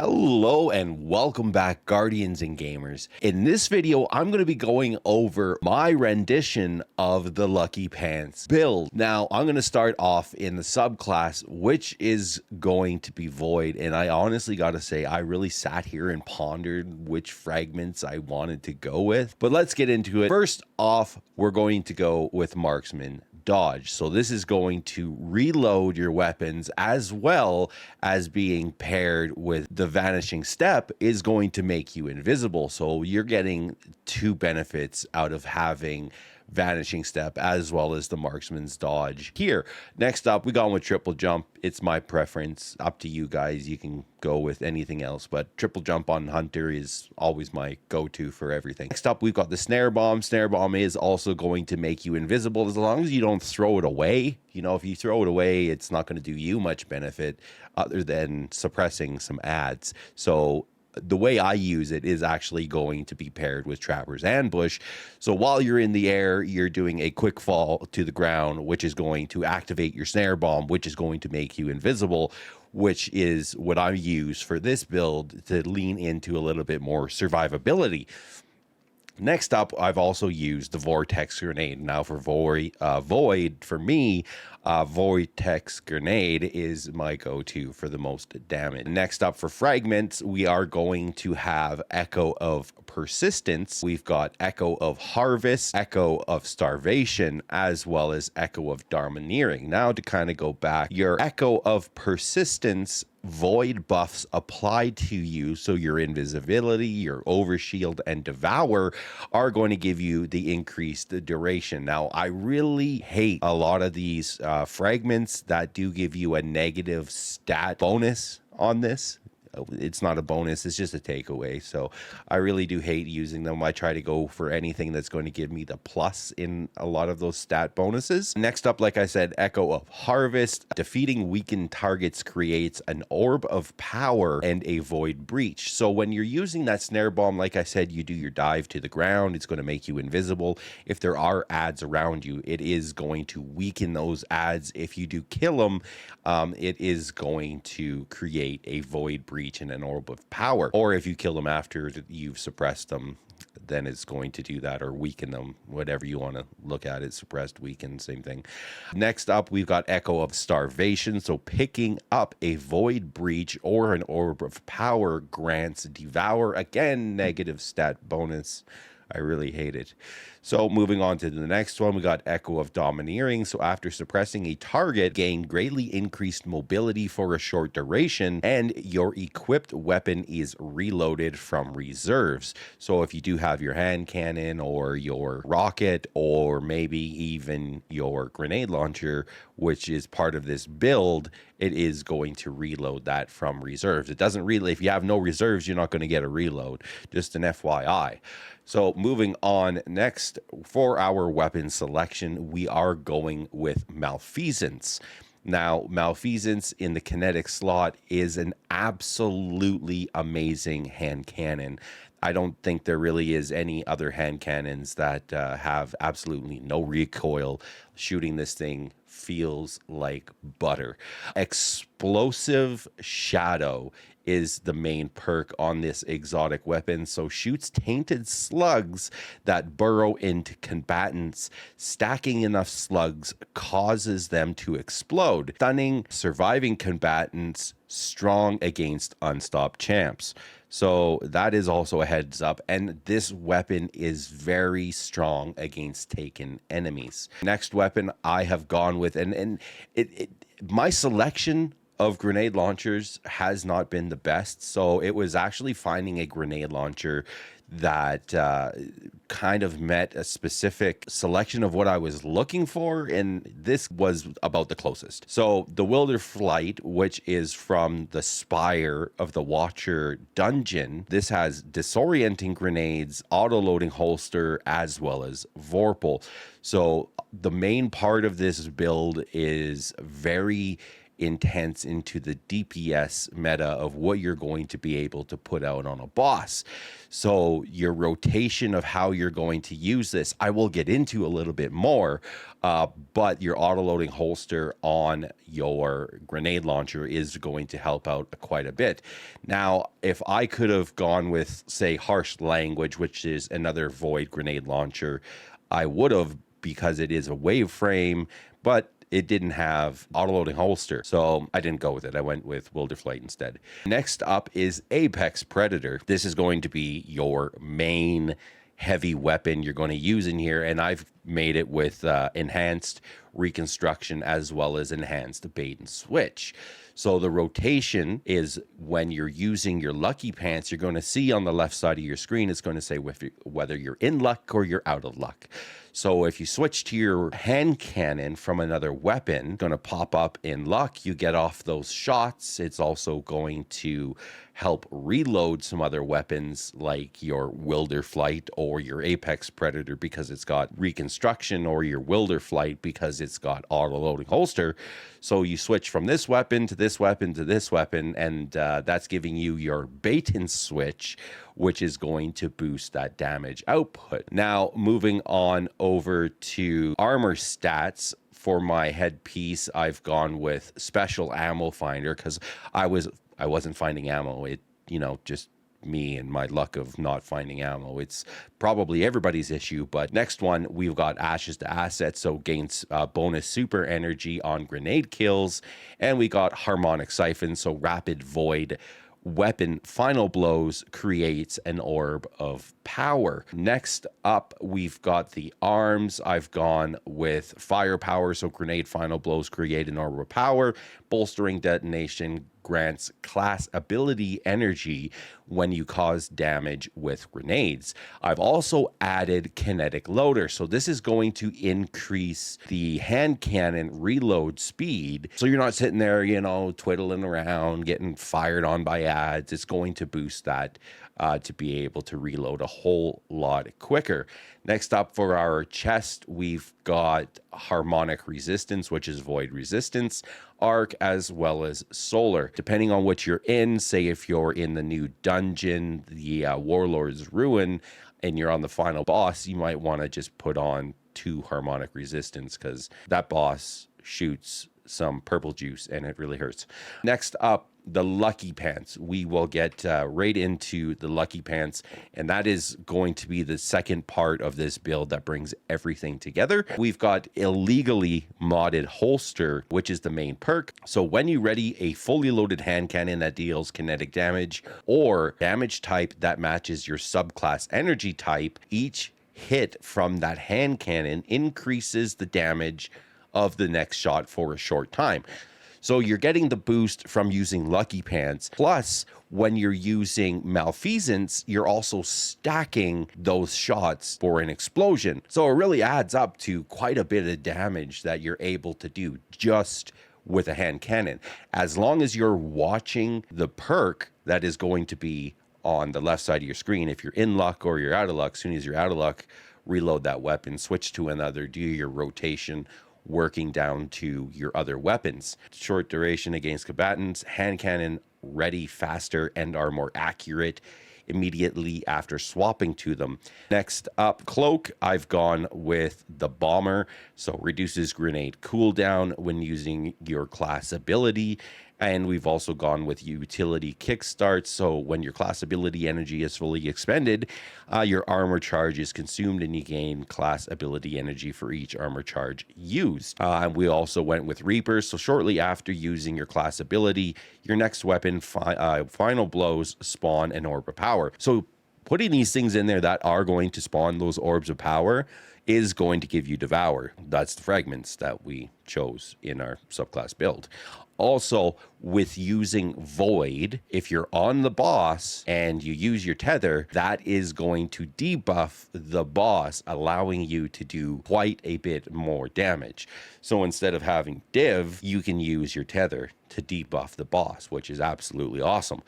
Hello and welcome back, Guardians and Gamers. In this video, I'm going to be going over my rendition of the Lucky Pants build. Now, I'm going to start off in the subclass, which is going to be Void. And I honestly got to say, I really sat here and pondered which fragments I wanted to go with. But let's get into it. First off, we're going to go with Marksman Dodge. So this is going to reload your weapons, as well as being paired with the Vanishing Step is going to make you invisible. So you're getting two benefits out of having Vanishing Step as well as the Marksman's Dodge here. Next up, we got with Triple Jump. It's my preference. Up to you guys. You can go with anything else, but Triple Jump on Hunter is always my go-to for everything. Next up, we've got the Snare Bomb. Snare Bomb is also going to make you invisible as long as you don't throw it away. You know, if you throw it away, it's not going to do you much benefit other than suppressing some ads. So the way I use it is actually going to be paired with Trapper's Ambush. So while you're in the air, you're doing a quick fall to the ground, which is going to activate your Snare Bomb, which is going to make you invisible, which is what I use for this build to lean into a little bit more survivability. Next up, I've also used the Vortex Grenade. Now for Void, for me, Vortex Grenade is my go-to for the most damage. Next up for fragments, we are going to have Echo of Persistence. We've got Echo of Harvest, Echo of Starvation, as well as Echo of Domineering. Now to kind of go back, your Echo of Persistence void buffs apply to you, so your invisibility, your overshield, and devour are going to give you the increased duration. Now, I really hate a lot of these fragments that do give you a negative stat bonus on this. It's not a bonus, it's just a takeaway. So I really do hate using them. I try to go for anything that's going to give me the plus in a lot of those stat bonuses. Next up, like I said, Echo of Harvest. Defeating weakened targets creates an orb of power and a void breach. So when you're using that Snare Bomb, like I said, you do your dive to the ground. It's going to make you invisible. If there are ads around you, it is going to weaken those ads. If you do kill them, it is going to create a void breach and an orb of power. Or if you kill them after you've suppressed them, then it's going to do that, or weaken them, whatever you want to look at it. Suppressed, weakened, same thing. Next up, we've got Echo of Starvation. So picking up a void breach or an orb of power grants Devour, again, negative stat bonus. I really hate it. So moving on to the next one, we got Echo of Domineering. So after suppressing a target, gain greatly increased mobility for a short duration, and your equipped weapon is reloaded from reserves. So if you do have your hand cannon or your rocket or maybe even your grenade launcher, which is part of this build, it is going to reload that from reserves. It doesn't really, if you have no reserves, you're not going to get a reload. Just an FYI. So moving on, next for our weapon selection, we are going with Malfeasance. Now, Malfeasance in the kinetic slot is an absolutely amazing hand cannon. I don't think there really is any other hand cannons that have absolutely no recoil. Shooting this thing feels like butter. Explosive Shadow is the main perk on this exotic weapon. So shoots tainted slugs that burrow into combatants. Stacking enough slugs causes them to explode, stunning surviving combatants, strong against unstopped champs. So that is also a heads up, and this weapon is very strong against taken enemies. Next weapon I have gone with, and my selection of grenade launchers has not been the best. So it was actually finding a grenade launcher that kind of met a specific selection of what I was looking for, and this was about the closest. So the Wilder Flight, which is from the Spire of the Watcher dungeon, this has disorienting grenades, auto-loading holster, as well as Vorpal. So the main part of this build is very intense into the DPS meta of what you're going to be able to put out on a boss. So your rotation of how you're going to use this, I will get into a little bit more, but your auto-loading holster on your grenade launcher is going to help out quite a bit. Now, if I could have gone with, say, Harsh Language, which is another Void grenade launcher, I would have, because it is a wave frame, but it didn't have auto-loading holster, so I didn't go with it. I went with Wilderflight instead. Next up is Apex Predator. This is going to be your main heavy weapon you're going to use in here, and I've made it with enhanced reconstruction as well as enhanced bait and switch. So the rotation is when you're using your lucky pants, you're going to see on the left side of your screen, it's going to say whether you're in luck or you're out of luck. So if you switch to your hand cannon from another weapon, going to pop up in luck, you get off those shots. It's also going to help reload some other weapons like your Wilderflight or your Apex Predator because it's got reconstruction, or your Wilderflight because it's got auto-loading holster. So you switch from this weapon to this weapon to this weapon, and that's giving you your bait and switch, which is going to boost that damage output. Now, moving on over to armor stats. For my headpiece, I've gone with Special Ammo Finder because I wasn't finding ammo. It, just me and my luck of not finding ammo. It's probably everybody's issue. But next one, we've got Ashes to Assets, so gains bonus super energy on grenade kills. And we got Harmonic Siphon, so rapid void weapon final blows creates an orb of power. Next up, we've got the arms. I've gone with firepower, so grenade final blows create an orb of power. Bolstering detonation grants class ability energy when you cause damage with grenades. I've also added kinetic loader, so this is going to increase the hand cannon reload speed, so you're not sitting there twiddling around getting fired on by ads. It's going to boost that to be able to reload a whole lot quicker. Next up, for our chest, we've got harmonic resistance, which is void resistance, arc, as well as solar. Depending on what you're in, say if you're in the new dungeon, the Warlord's Ruin, and you're on the final boss, you might want to just put on 2 harmonic resistance because that boss shoots some purple juice and it really hurts. Next up, the Lucky Pants. We will get right into the Lucky Pants, and that is going to be the second part of this build that brings everything together. We've got illegally modded holster, which is the main perk. So when you ready a fully loaded hand cannon that deals kinetic damage or damage type that matches your subclass energy type, each hit from that hand cannon increases the damage of the next shot for a short time. So you're getting the boost from using Lucky Pants. Plus, when you're using Malfeasance, you're also stacking those shots for an explosion. So it really adds up to quite a bit of damage that you're able to do just with a hand cannon. As long as you're watching the perk that is going to be on the left side of your screen, if you're in luck or you're out of luck, as soon as you're out of luck, reload that weapon, switch to another, do your rotation, working down to your other weapons. Short duration against combatants, hand cannon ready faster and are more accurate immediately after swapping to them. Next up, cloak. I've gone with the bomber, so reduces grenade cooldown when using your class ability. And we've also gone with utility kickstart, so when your class ability energy is fully expended, your armor charge is consumed and you gain class ability energy for each armor charge used. And we also went with Reapers, so shortly after using your class ability, your next weapon final blows spawn an orb of power. So putting these things in there that are going to spawn those orbs of power is going to give you Devour. That's the fragments that we chose in our subclass build. Also, with using Void, if you're on the boss and you use your tether, that is going to debuff the boss, allowing you to do quite a bit more damage. So instead of having div, you can use your tether to debuff the boss, which is absolutely awesome.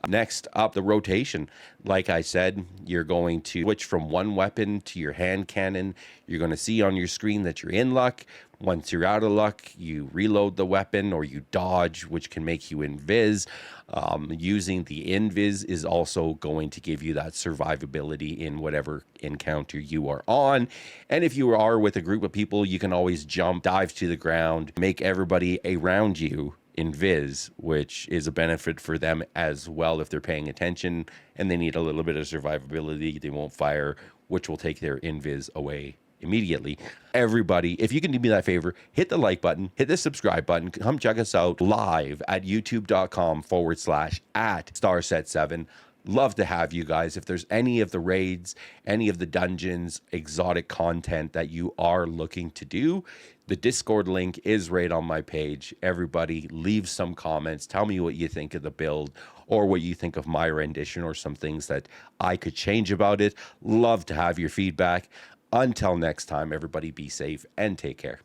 Next up, the rotation. Like I said, you're going to switch from one weapon to your hand cannon. You're going to see on your screen that you're in luck. Once you're out of luck, you reload the weapon or you dodge, which can make you invis. Using the invis is also going to give you that survivability in whatever encounter you are on. And if you are with a group of people, you can always jump, dive to the ground, make everybody around you invis, which is a benefit for them as well if they're paying attention and they need a little bit of survivability. They won't fire, which will take their invis away immediately. Everybody, if you can do me that favor, hit the like button, hit the subscribe button, come check us out live at youtube.com/@starset7. Love to have you guys. If there's any of the raids, any of the dungeons, exotic content that you are looking to do, the Discord link is right on my page. Everybody leave some comments. Tell me what you think of the build or what you think of my rendition or some things that I could change about it. Love to have your feedback. Until next time, everybody be safe and take care.